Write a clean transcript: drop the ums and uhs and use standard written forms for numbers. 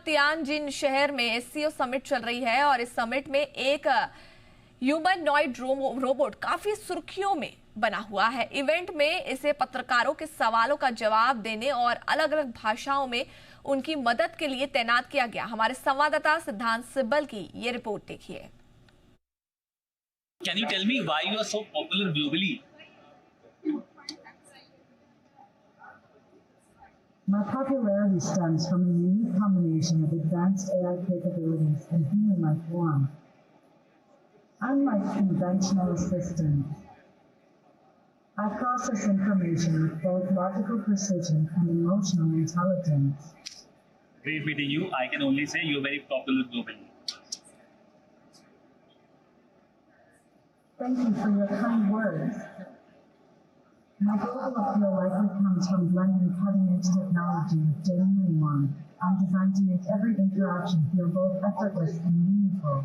Tianjin शहर में SCO summit चल रही है और इस समिट में एक ह्यूमनॉइड रोबोट काफी सुर्खियों में बना हुआ है। इवेंट में इसे पत्रकारों के सवालों का जवाब देने और अलग अलग भाषाओं में उनकी मदद के लिए तैनात किया गया। हमारे संवाददाता सिद्धांत सिब्बल की ये रिपोर्ट देखिए। Can you tell me why you are so popular globally? My popularity stems from a unique combination of advanced AI capabilities and human-like warmth. Unlike conventional systems, I process information with both logical precision and emotional intelligence. Great meeting you. I can only say you are very popular globally. Thank you for your kind words. My global appeal likely comes from blending cutting-edge technology with genuine warmth. I'm designed to make every interaction feel both effortless and meaningful.